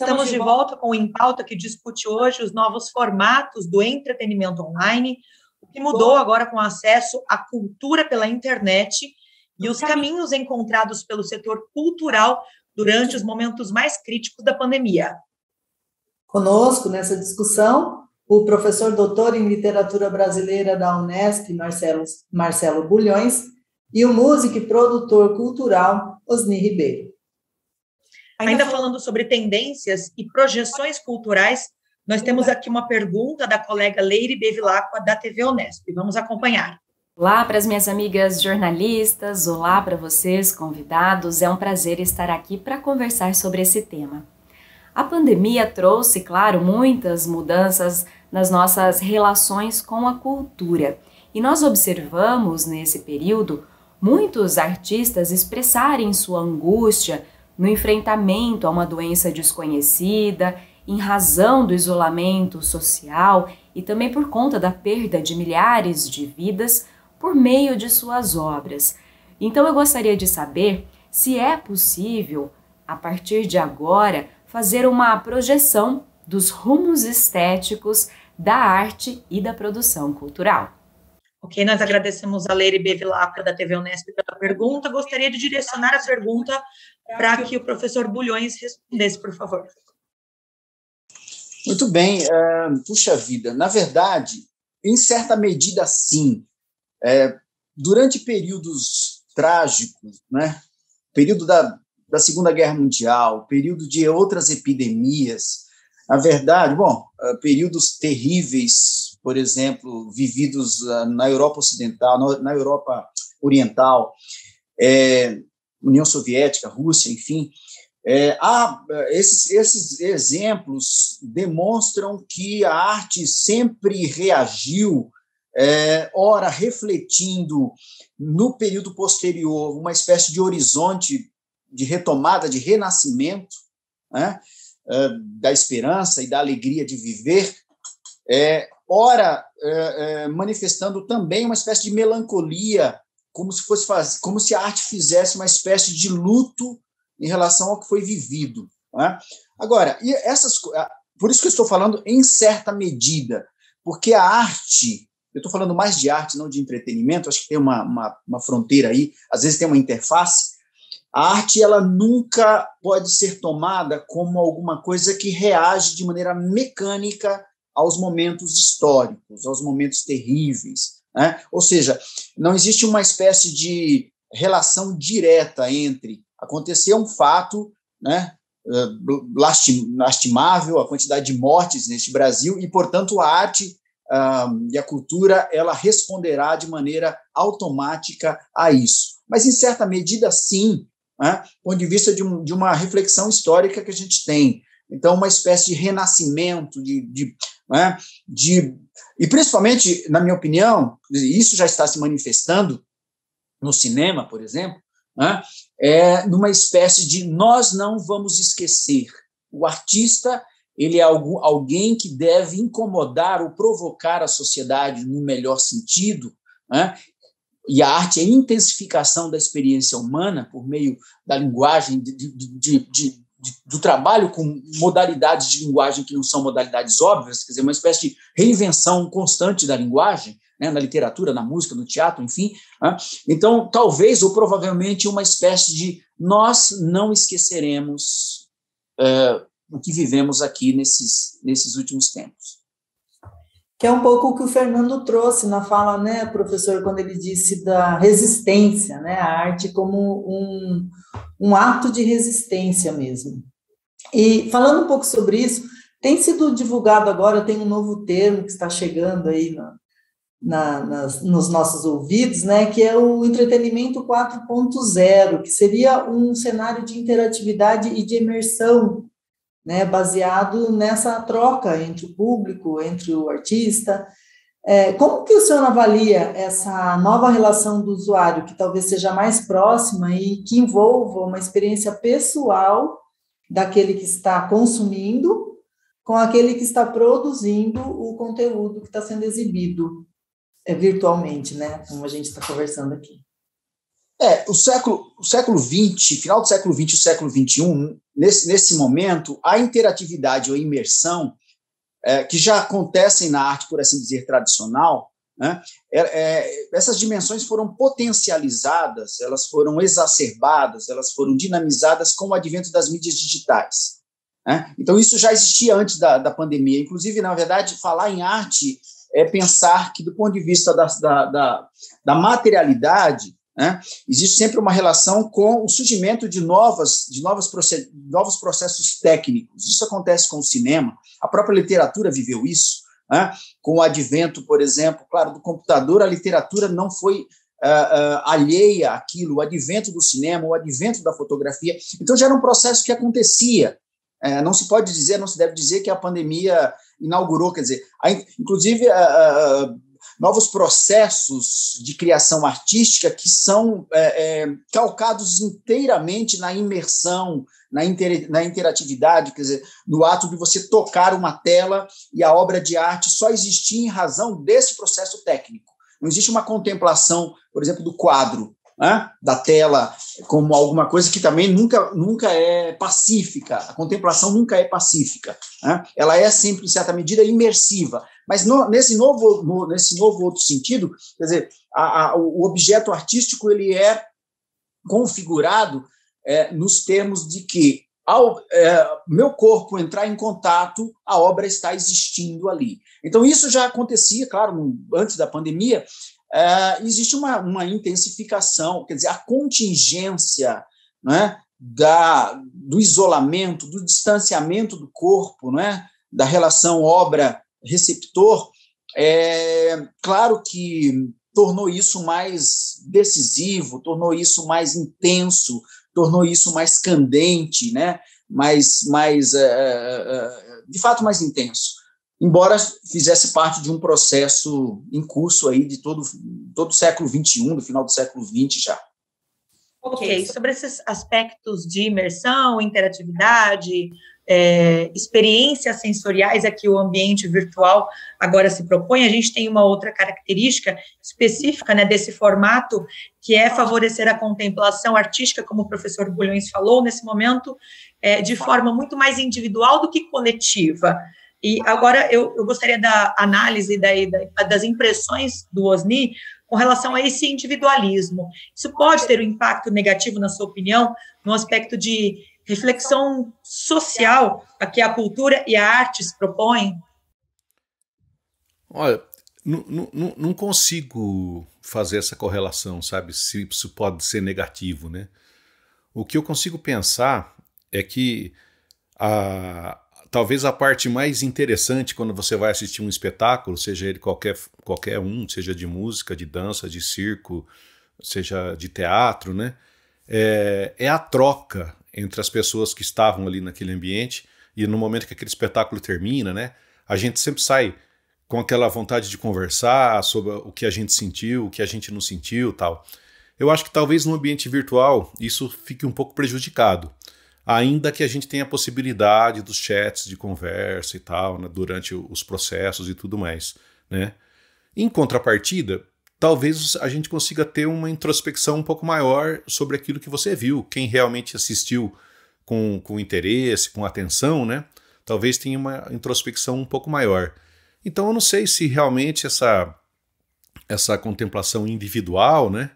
Estamos de volta com o Em Pauta, que discute hoje os novos formatos do entretenimento online, o que mudou agora com o acesso à cultura pela internet e os caminhos encontrados pelo setor cultural durante os momentos mais críticos da pandemia. Conosco, nessa discussão, o professor doutor em literatura brasileira da Unesp, Marcelo Bulhões, e o músico e produtor cultural, Osni Ribeiro. Ainda falando sobre tendências e projeções culturais, nós temos aqui uma pergunta da colega Leire Bevilacqua, da TV Unesp. Vamos acompanhar. Olá para as minhas amigas jornalistas, olá para vocês, convidados. É um prazer estar aqui para conversar sobre esse tema. A pandemia trouxe, claro, muitas mudanças nas nossas relações com a cultura. E nós observamos, nesse período, muitos artistas expressarem sua angústia no enfrentamento a uma doença desconhecida, em razão do isolamento social e também por conta da perda de milhares de vidas por meio de suas obras. Então eu gostaria de saber se é possível, a partir de agora, fazer uma projeção dos rumos estéticos da arte e da produção cultural. Ok, nós agradecemos a Leire Bevilacqua, da TV Unesp, pela pergunta. Gostaria de direcionar a pergunta para que o professor Bulhões respondesse, por favor. Muito bem. Puxa vida, na verdade, em certa medida, sim. Durante períodos trágicos, né? Período da Segunda Guerra Mundial, período de outras epidemias, na verdade, períodos terríveis, por exemplo, vividos na Europa Ocidental, na Europa Oriental, União Soviética, Rússia, enfim, esses exemplos demonstram que a arte sempre reagiu, ora refletindo no período posterior uma espécie de horizonte de retomada, de renascimento, né, da esperança e da alegria de viver, ora manifestando também uma espécie de melancolia, como se a arte fizesse uma espécie de luto em relação ao que foi vivido, né? Agora, por isso que eu estou falando em certa medida, porque a arte, eu estou falando mais de arte, não de entretenimento, acho que tem uma fronteira aí, às vezes tem uma interface. A arte, ela nunca pode ser tomada como alguma coisa que reage de maneira mecânica aos momentos históricos, aos momentos terríveis, né? Ou seja, não existe uma espécie de relação direta entre acontecer um fato, né, lastimável, a quantidade de mortes neste Brasil, e, portanto, a arte e a cultura, ela responderá de maneira automática a isso. Mas, em certa medida, sim, né, do ponto de vista de uma reflexão histórica que a gente tem. Então, uma espécie de renascimento, e principalmente, na minha opinião, isso já está se manifestando no cinema, por exemplo, né, numa espécie de nós não vamos esquecer. O artista, ele é alguém que deve incomodar ou provocar a sociedade no melhor sentido, né, e a arte é a intensificação da experiência humana por meio da linguagem, do trabalho com modalidades de linguagem que não são modalidades óbvias, quer dizer, uma espécie de reinvenção constante da linguagem, né, na literatura, na música, no teatro, enfim. Né? Então, talvez ou provavelmente uma espécie de nós não esqueceremos o que vivemos aqui nesses últimos tempos. Que é um pouco o que o Fernando trouxe na fala, né, professor, quando ele disse da resistência, né, a arte como um ato de resistência mesmo. E falando um pouco sobre isso, tem sido divulgado agora, tem um novo termo que está chegando aí nos nossos ouvidos, né, que é o entretenimento 4.0, que seria um cenário de interatividade e de imersão, né, baseado nessa troca entre o público, entre o artista. Como que o senhor avalia essa nova relação do usuário, que talvez seja mais próxima e que envolva uma experiência pessoal daquele que está consumindo com aquele que está produzindo o conteúdo que está sendo exibido virtualmente, né, como a gente está conversando aqui? O século XX, final do século XX e o século XXI, nesse momento, a interatividade ou a imersão, que já acontecem na arte, por assim dizer, tradicional, né, essas dimensões foram potencializadas, elas foram exacerbadas, elas foram dinamizadas com o advento das mídias digitais. Né? Então, isso já existia antes da pandemia. Inclusive, na verdade, falar em arte é pensar que, do ponto de vista da materialidade, né, existe sempre uma relação com o surgimento de novos processos técnicos. Isso acontece com o cinema, a própria literatura viveu isso, né, com o advento, por exemplo, claro, do computador, a literatura não foi alheia àquilo, o advento do cinema, o advento da fotografia. Então, já era um processo que acontecia. Não se pode dizer, não se deve dizer que a pandemia inaugurou, quer dizer, inclusive novos processos de criação artística que são calcados inteiramente na imersão, na interatividade, quer dizer, no ato de você tocar uma tela e a obra de arte só existir em razão desse processo técnico. Não existe uma contemplação, por exemplo, do quadro, né, da tela, como alguma coisa que também nunca é pacífica. A contemplação nunca é pacífica. Né? Ela é sempre, em certa medida, imersiva. Mas nesse novo outro sentido, quer dizer, o objeto artístico ele é configurado nos termos de que, ao meu corpo entrar em contato, a obra está existindo ali. Então, isso já acontecia, claro, antes da pandemia. Existe uma intensificação, quer dizer, a contingência, né, do isolamento, do distanciamento do corpo, né, da relação obra-receptor, claro que tornou isso mais decisivo, tornou isso mais intenso, tornou isso mais candente, né, de fato mais intenso. Embora fizesse parte de um processo em curso aí de todo o século XXI, do final do século XX já. Ok, sobre esses aspectos de imersão, interatividade, experiências sensoriais a que o ambiente virtual agora se propõe, a gente tem uma outra característica específica, né, desse formato, que é favorecer a contemplação artística, como o professor Bulhões falou, nesse momento, de forma muito mais individual do que coletiva. E agora eu gostaria da análise das impressões do Osni com relação a esse individualismo. Isso pode ter um impacto negativo, na sua opinião, no aspecto de reflexão social a que a cultura e a arte se propõem? Olha, não consigo fazer essa correlação, sabe? Se isso pode ser negativo, né? O que eu consigo pensar é que talvez a parte mais interessante quando você vai assistir um espetáculo, seja ele qualquer um, seja de música, de dança, de circo, seja de teatro, né? É a troca entre as pessoas que estavam ali naquele ambiente, e no momento que aquele espetáculo termina, né? A gente sempre sai com aquela vontade de conversar sobre o que a gente sentiu, o que a gente não sentiu, tal. Eu acho que talvez no ambiente virtual isso fique um pouco prejudicado, ainda que a gente tenha a possibilidade dos chats de conversa e tal, né, durante os processos e tudo mais, né? Em contrapartida, talvez a gente consiga ter uma introspecção um pouco maior sobre aquilo que você viu, quem realmente assistiu com interesse, com atenção, né? Talvez tenha uma introspecção um pouco maior. Então eu não sei se realmente essa contemplação individual, né,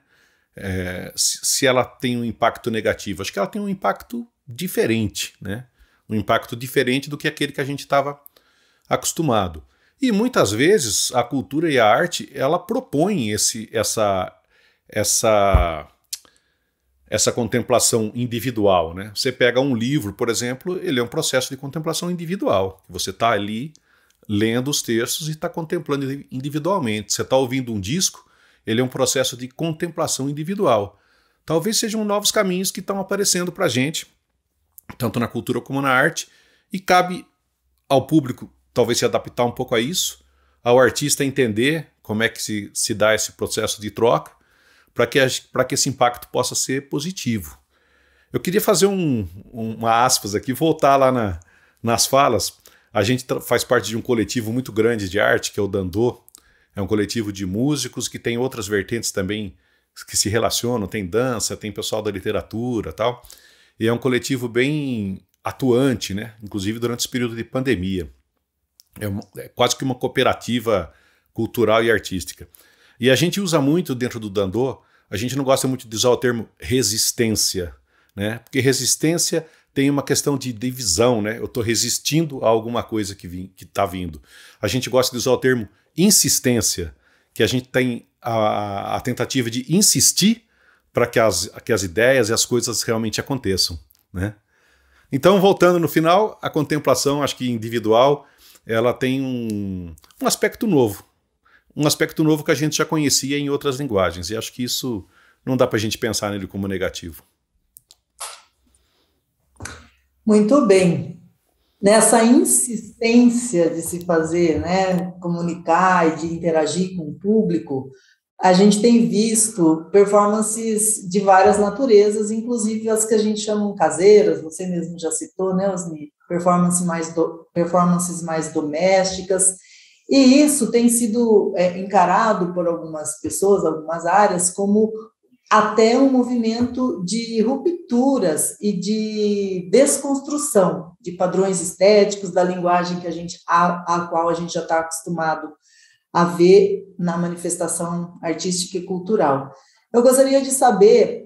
se ela tem um impacto negativo. Acho que ela tem um impacto diferente, né? Um impacto diferente do que aquele que a gente estava acostumado. E muitas vezes a cultura e a arte, ela propõe essa contemplação individual, né? Você pega um livro, por exemplo, ele é um processo de contemplação individual. Você está ali lendo os textos e está contemplando individualmente. Você está ouvindo um disco, ele é um processo de contemplação individual. Talvez sejam novos caminhos que estão aparecendo para a gente, tanto na cultura como na arte, e cabe ao público talvez se adaptar um pouco a isso, ao artista entender como é que se dá esse processo de troca, para que esse impacto possa ser positivo. Eu queria fazer uma aspas aqui, voltar lá nas falas. A gente faz parte de um coletivo muito grande de arte, que é o Dandô. É um coletivo de músicos que tem outras vertentes também que se relacionam, tem dança, tem pessoal da literatura e tal. E é um coletivo bem atuante, né? Inclusive durante esse período de pandemia. É quase que uma cooperativa cultural e artística. E a gente usa muito dentro do Dandô, a gente não gosta muito de usar o termo resistência, né? Porque resistência tem uma questão de divisão, né? Eu estou resistindo a alguma coisa que está vindo. A gente gosta de usar o termo insistência, que a gente tem a tentativa de insistir para que as ideias e as coisas realmente aconteçam, né? Então, voltando no final, a contemplação, acho que individual, ela tem um aspecto novo. Um aspecto novo que a gente já conhecia em outras linguagens. E acho que isso não dá para a gente pensar nele como negativo. Muito bem. Nessa insistência de se fazer, né, comunicar e de interagir com o público, a gente tem visto performances de várias naturezas, inclusive as que a gente chama caseiras, você mesmo já citou, né, Osni? Performances mais domésticas, e isso tem sido encarado por algumas pessoas, algumas áreas, como até um movimento de rupturas e de desconstrução de padrões estéticos, da linguagem que a qual a gente já está acostumado a ver na manifestação artística e cultural. Eu gostaria de saber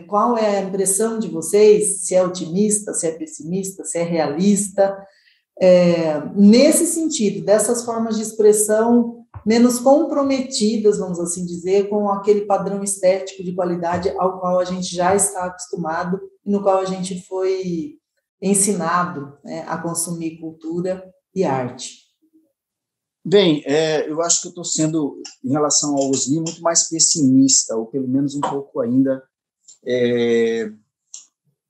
qual é a impressão de vocês, se é otimista, se é pessimista, se é realista, nesse sentido, dessas formas de expressão menos comprometidas, vamos assim dizer, com aquele padrão estético de qualidade ao qual a gente já está acostumado e no qual a gente foi ensinado, né, a consumir cultura e arte. Bem, eu acho que eu estou sendo, em relação ao Osni, muito mais pessimista, ou pelo menos um pouco ainda,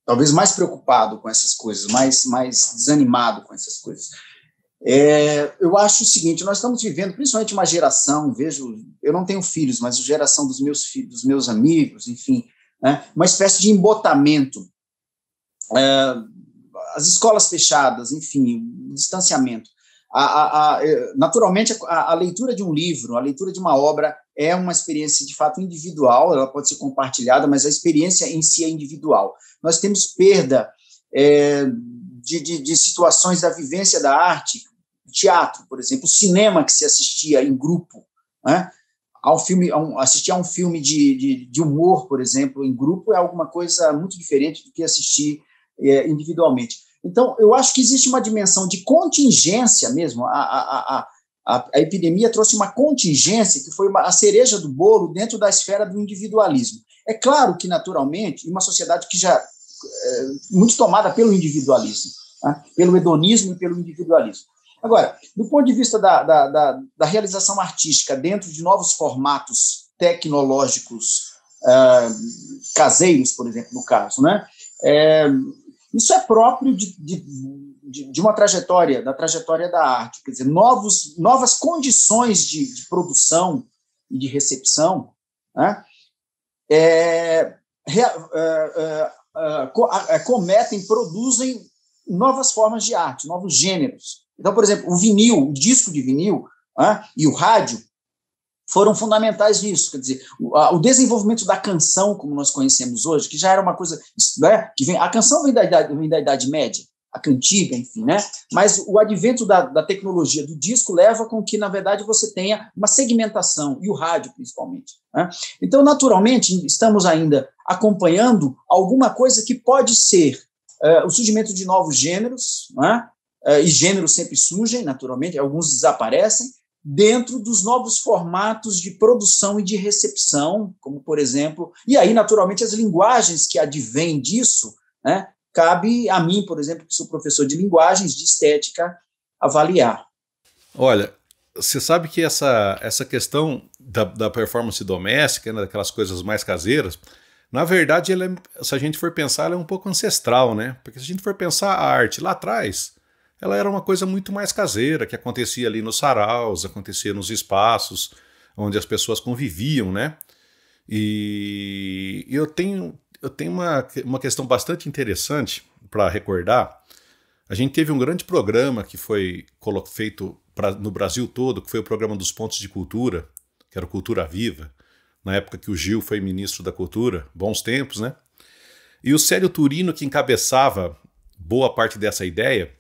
talvez mais preocupado com essas coisas, mais desanimado com essas coisas. Eu acho o seguinte, nós estamos vivendo, principalmente uma geração, eu não tenho filhos, mas a geração dos meus filhos, dos meus amigos, enfim, né, uma espécie de embotamento, as escolas fechadas, enfim, o distanciamento. Naturalmente, a leitura de um livro, a leitura de uma obra é uma experiência de fato individual, ela pode ser compartilhada, mas a experiência em si é individual. Nós temos perda de situações da vivência da arte, teatro, por exemplo, o cinema que se assistia em grupo, né? Assistir a um filme de humor, por exemplo, em grupo, é alguma coisa muito diferente do que assistir individualmente. Então, eu acho que existe uma dimensão de contingência mesmo. A epidemia trouxe uma contingência que foi a cereja do bolo dentro da esfera do individualismo. É claro que, naturalmente, uma sociedade que já é muito tomada pelo individualismo, né, pelo hedonismo e pelo individualismo. Agora, do ponto de vista da realização artística dentro de novos formatos tecnológicos caseiros, por exemplo, no caso, né, isso é próprio de uma trajetória, da trajetória da arte, quer dizer, novas condições de produção e de recepção, né, produzem novas formas de arte, novos gêneros. Então, por exemplo, o disco de vinil, né, e o rádio foram fundamentais nisso, quer dizer, o desenvolvimento da canção, como nós conhecemos hoje, que já era uma coisa, né, a canção vem da Idade Média, a cantiga, enfim, né, mas o advento da tecnologia do disco leva com que, na verdade, você tenha uma segmentação, e o rádio, principalmente, né? Então, naturalmente, estamos ainda acompanhando alguma coisa que pode ser o surgimento de novos gêneros, né, e gêneros sempre surgem, naturalmente, alguns desaparecem, dentro dos novos formatos de produção e de recepção, como, por exemplo, e aí, naturalmente, as linguagens que advêm disso, né, cabe a mim, por exemplo, que sou professor de linguagens, de estética, avaliar. Olha, você sabe que essa questão da performance doméstica, né, daquelas coisas mais caseiras, na verdade, se a gente for pensar, ela é um pouco ancestral, né? Porque se a gente for pensar a arte lá atrás, ela era uma coisa muito mais caseira, que acontecia ali nos saraus, acontecia nos espaços onde as pessoas conviviam, né? E eu tenho uma questão bastante interessante para recordar. A gente teve um grande programa que foi feito no Brasil todo, que foi o programa dos Pontos de Cultura, que era o Cultura Viva. na época que o Gil foi ministro da Cultura, bons tempos, né? E o Célio Turino, que encabeçava boa parte dessa ideia,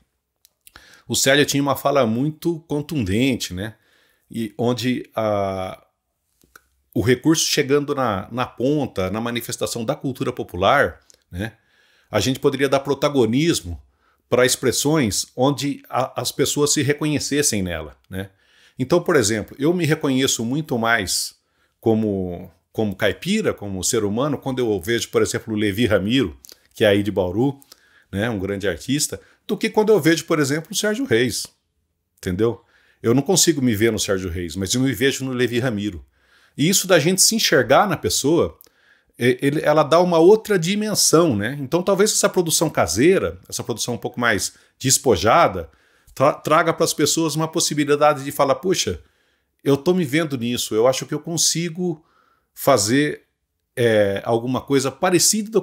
o Célio tinha uma fala muito contundente, né? E onde o recurso chegando na ponta, na manifestação da cultura popular, né? A gente poderia dar protagonismo para expressões onde as pessoas se reconhecessem nela, né? Então, por exemplo, eu me reconheço muito mais como caipira, como ser humano, quando eu vejo, por exemplo, o Levi Ramiro, que é aí de Bauru, né, um grande artista, do que quando eu vejo, por exemplo, o Sérgio Reis, entendeu? Eu não consigo me ver no Sérgio Reis, mas eu me vejo no Levi Ramiro. E isso da gente se enxergar na pessoa, ela dá uma outra dimensão, né? Então talvez essa produção caseira, essa produção um pouco mais despojada, traga para as pessoas uma possibilidade de falar, puxa, eu estou me vendo nisso, eu acho que eu consigo fazer alguma coisa parecida do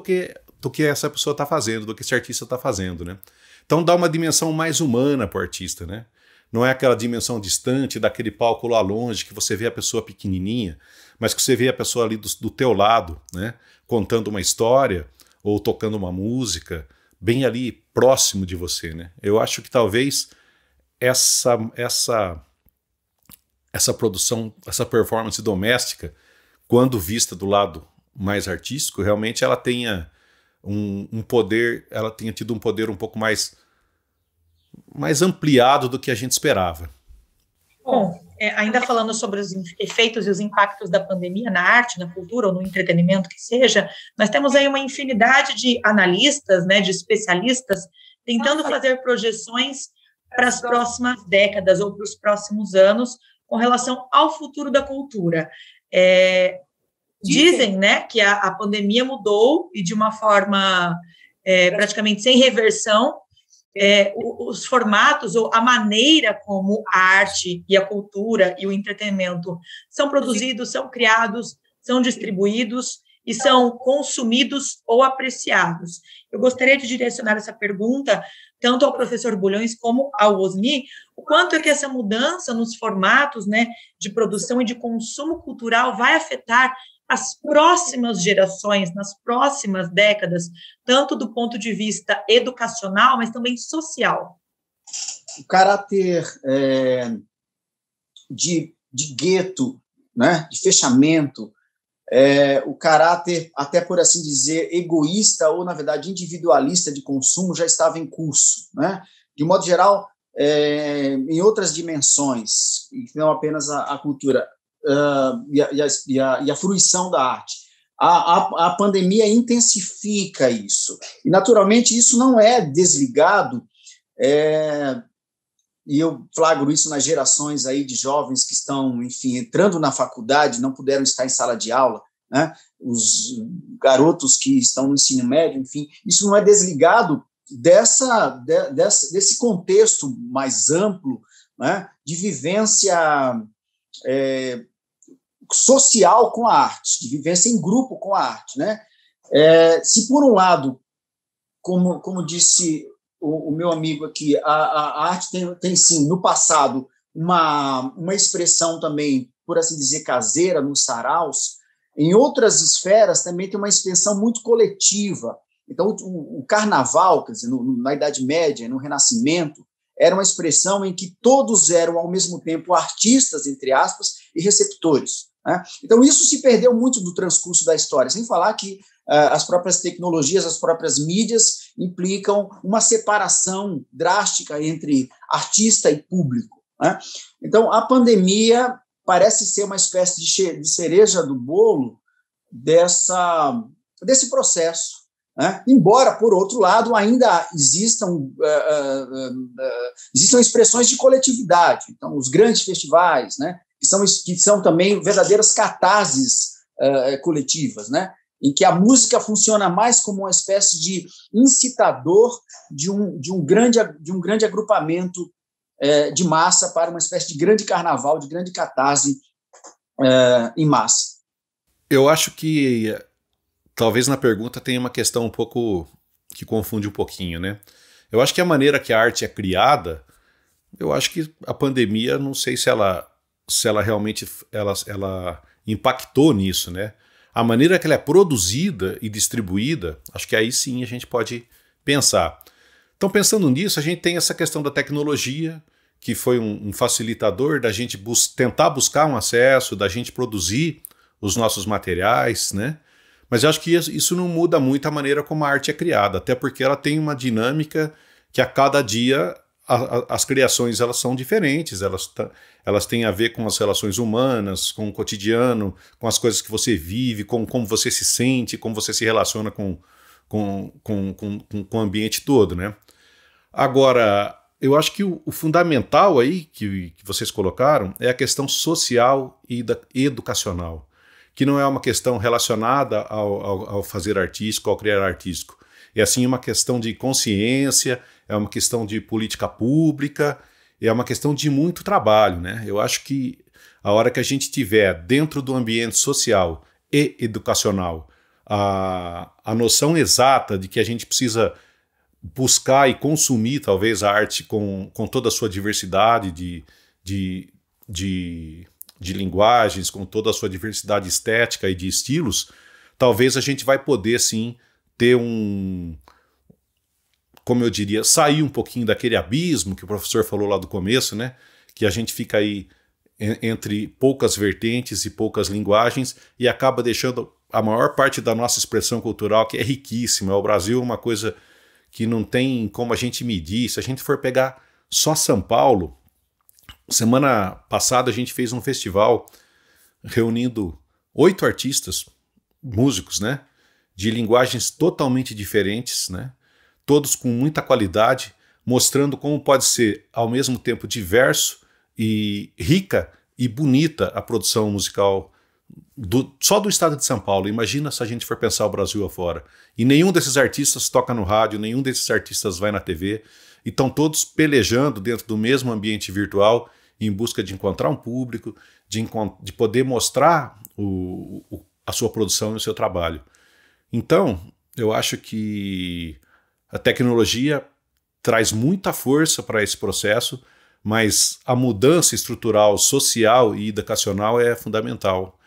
que essa pessoa está fazendo, do que esse artista está fazendo, né? Então dá uma dimensão mais humana para o artista, né? Não é aquela dimensão distante, daquele palco lá longe, que você vê a pessoa pequenininha, mas que você vê a pessoa ali do teu lado, né? Contando uma história ou tocando uma música, bem ali próximo de você, né? Eu acho que talvez essa produção, essa performance doméstica, quando vista do lado mais artístico, realmente ela tenha um poder, ela tenha tido um poder um pouco mais ampliado do que a gente esperava. Bom, ainda falando sobre os efeitos e os impactos da pandemia na arte, na cultura ou no entretenimento que seja, nós temos aí uma infinidade de analistas, né, de especialistas, tentando fazer projeções para as próximas décadas ou para os próximos anos com relação ao futuro da cultura. Dizem, né, que a pandemia mudou e de uma forma praticamente sem reversão os formatos ou a maneira como a arte e a cultura e o entretenimento são produzidos, são criados, são distribuídos e são consumidos ou apreciados. Eu gostaria de direcionar essa pergunta tanto ao professor Bulhões como ao Osni, o quanto é que essa mudança nos formatos, né, de produção e de consumo cultural vai afetar as próximas gerações, nas próximas décadas, tanto do ponto de vista educacional, mas também social. O caráter de gueto, né, de fechamento, o caráter, até por assim dizer, egoísta ou, na verdade, individualista de consumo já estava em curso, né? De modo geral, em outras dimensões, não apenas a cultura, e a fruição da arte. A pandemia intensifica isso. E, naturalmente, isso não é desligado, e eu flagro isso nas gerações aí de jovens que estão, enfim, entrando na faculdade, não puderam estar em sala de aula, né? Os garotos que estão no ensino médio, enfim, isso não é desligado desse contexto mais amplo, né, de vivência social com a arte, de vivência em grupo com a arte, né? Se por um lado, como disse o meu amigo aqui, a arte tem sim, no passado, uma expressão também, por assim dizer, caseira, nos saraus, em outras esferas também tem uma expressão muito coletiva. Então, o carnaval, quer dizer, na Idade Média, no Renascimento, era uma expressão em que todos eram, ao mesmo tempo, artistas, entre aspas, e receptores, né? Então, isso se perdeu muito do transcurso da história, sem falar que as próprias tecnologias, as próprias mídias implicam uma separação drástica entre artista e público, né? Então, a pandemia parece ser uma espécie de cereja do bolo desse processo, né? Embora, por outro lado, ainda existam expressões de coletividade. Então, os grandes festivais, né, que são também verdadeiras catarses coletivas, né, em que a música funciona mais como uma espécie de incitador de um grande agrupamento de massa para uma espécie de grande carnaval, de grande catarse em massa. Eu acho que talvez na pergunta tenha uma questão um pouco que confunde um pouquinho, né? Eu acho que a maneira que a arte é criada, eu acho que a pandemia, não sei se ela realmente ela impactou nisso, né? A maneira que ela é produzida e distribuída, acho que aí sim a gente pode pensar. Então, pensando nisso, a gente tem essa questão da tecnologia, que foi um facilitador da gente tentar buscar um acesso, da gente produzir os nossos materiais, né? Mas eu acho que isso não muda muito a maneira como a arte é criada, até porque ela tem uma dinâmica que a cada dia as criações elas são diferentes, elas têm a ver com as relações humanas, com o cotidiano, com as coisas que você vive, com como você se sente, como você se relaciona com o ambiente todo, né? Agora, eu acho que o fundamental aí que vocês colocaram é a questão social e educacional, que não é uma questão relacionada ao fazer artístico, ao criar artístico. É assim uma questão de consciência, é uma questão de política pública, é uma questão de muito trabalho, né? Eu acho que a hora que a gente tiver dentro do ambiente social e educacional a noção exata de que a gente precisa buscar e consumir talvez a arte com toda a sua diversidade de linguagens, com toda a sua diversidade estética e de estilos, talvez a gente vai poder sim ter como eu diria, sair um pouquinho daquele abismo que o professor falou lá do começo, né? Que a gente fica aí entre poucas vertentes e poucas linguagens e acaba deixando a maior parte da nossa expressão cultural, que é riquíssima. O Brasil é uma coisa que não tem como a gente medir. Se a gente for pegar só São Paulo, semana passada a gente fez um festival reunindo 8 artistas, músicos, né? De linguagens totalmente diferentes, né? Todos com muita qualidade, mostrando como pode ser ao mesmo tempo diverso e rica e bonita a produção musical só do estado de São Paulo. Imagina se a gente for pensar o Brasil afora. E nenhum desses artistas toca no rádio, nenhum desses artistas vai na TV, e estão todos pelejando dentro do mesmo ambiente virtual em busca de encontrar um público, de poder mostrar a sua produção e o seu trabalho. Então, eu acho que a tecnologia traz muita força para esse processo, mas a mudança estrutural, social e educacional é fundamental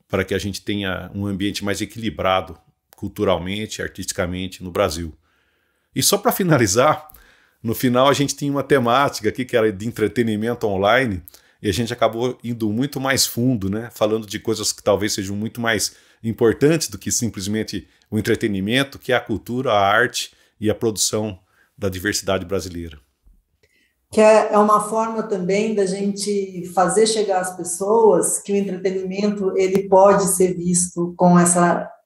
para que a gente tenha um ambiente mais equilibrado culturalmente, artisticamente no Brasil. E só para finalizar, no final a gente tinha uma temática aqui que era de entretenimento online e a gente acabou indo muito mais fundo, né? Falando de coisas que talvez sejam muito mais importantes do que simplesmente o entretenimento, que é a cultura, a arte e a produção da diversidade brasileira. Que é uma forma também da gente fazer chegar às pessoas que o entretenimento ele pode ser visto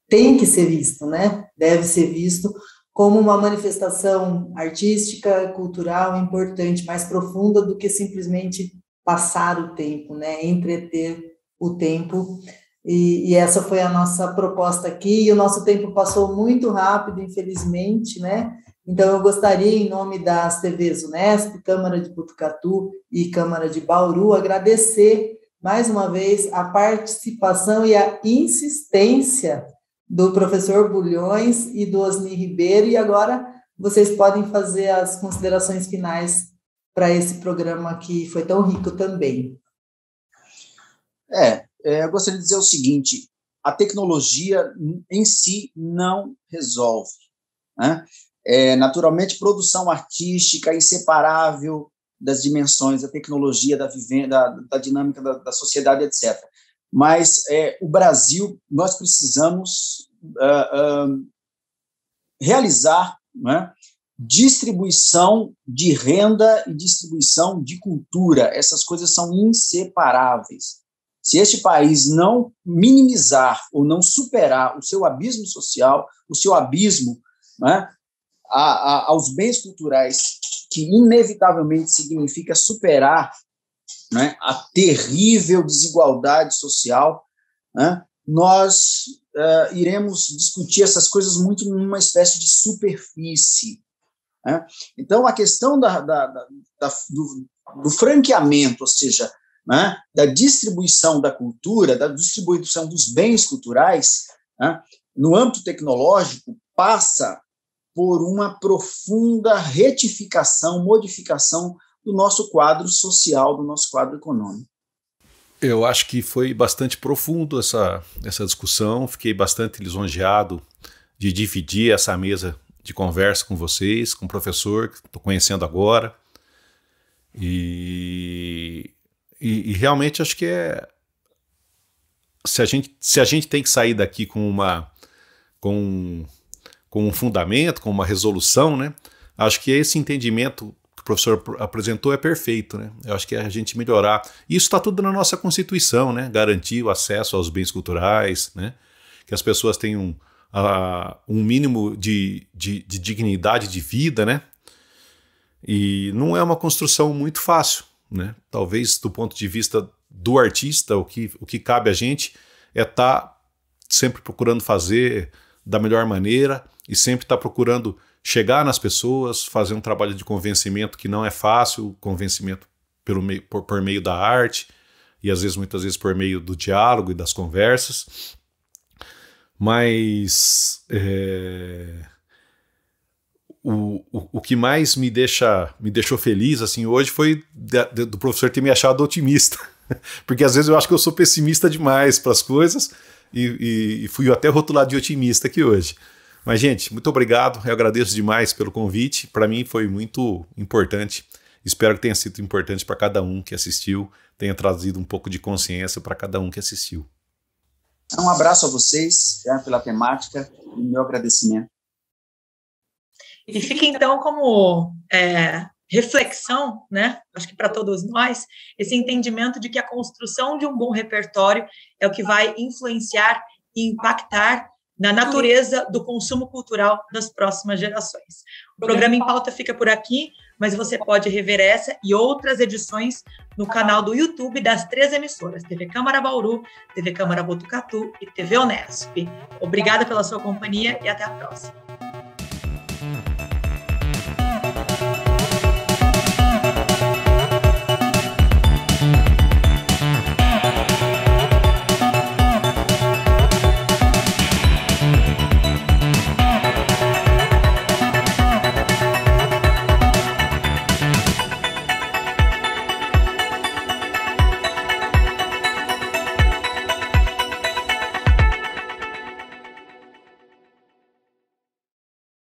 tem que ser visto, né? Deve ser visto como uma manifestação artística, cultural, importante, mais profunda do que simplesmente passar o tempo, né? Entreter o tempo. E essa foi a nossa proposta aqui, e o nosso tempo passou muito rápido, infelizmente, né? Então, eu gostaria, em nome das TVs Unesp, Câmara de Botucatu e Câmara de Bauru, agradecer, mais uma vez, a participação e a insistência do professor Bulhões e do Osni Ribeiro, e agora vocês podem fazer as considerações finais para esse programa que foi tão rico também. Eu gostaria de dizer o seguinte: a tecnologia em si não resolve, né? Naturalmente, produção artística é inseparável das dimensões da tecnologia, da dinâmica da sociedade, etc. Mas o Brasil, nós precisamos realizar, né, distribuição de renda e distribuição de cultura. Essas coisas são inseparáveis. Se este país não minimizar ou não superar o seu abismo social, o seu abismo, né, aos bens culturais, que inevitavelmente significa superar, né, a terrível desigualdade social, né, nós iremos discutir essas coisas muito numa espécie de superfície, né? Então, a questão do franqueamento, ou seja, né, da distribuição da cultura, da distribuição dos bens culturais, né, no âmbito tecnológico, passa por uma profunda retificação, modificação do nosso quadro social, do nosso quadro econômico. Eu acho que foi bastante profundo essa discussão, fiquei bastante lisonjeado de dividir essa mesa de conversa com vocês, com o professor que estou conhecendo agora. E realmente acho que se a gente tem que sair daqui com um fundamento, com uma resolução, né? Acho que esse entendimento que o professor apresentou é perfeito, né? Eu acho que é a gente melhorar. Isso está tudo na nossa Constituição, né? Garantir o acesso aos bens culturais, né? Que as pessoas tenham um mínimo de dignidade de vida, né? E não é uma construção muito fácil, né? Talvez do ponto de vista do artista, o que cabe a gente é estar sempre procurando fazer da melhor maneira e sempre estar procurando chegar nas pessoas, fazer um trabalho de convencimento que não é fácil, convencimento por meio da arte e muitas vezes por meio do diálogo e das conversas. Mas o que mais me deixou feliz assim, hoje foi do professor ter me achado otimista, porque às vezes eu acho que eu sou pessimista demais para as coisas e fui até rotulado de otimista aqui hoje. Mas, gente, muito obrigado, eu agradeço demais pelo convite, para mim foi muito importante, espero que tenha sido importante para cada um que assistiu, tenha trazido um pouco de consciência para cada um que assistiu. Um abraço a vocês pela temática e meu agradecimento. E fica então como reflexão, né? Acho que para todos nós, esse entendimento de que a construção de um bom repertório é o que vai influenciar e impactar na natureza do consumo cultural das próximas gerações. O programa Em Pauta fica por aqui, mas você pode rever essa e outras edições no canal do YouTube das 3 emissoras, TV Câmara Bauru, TV Câmara Botucatu e TV Unesp. Obrigada pela sua companhia e até a próxima.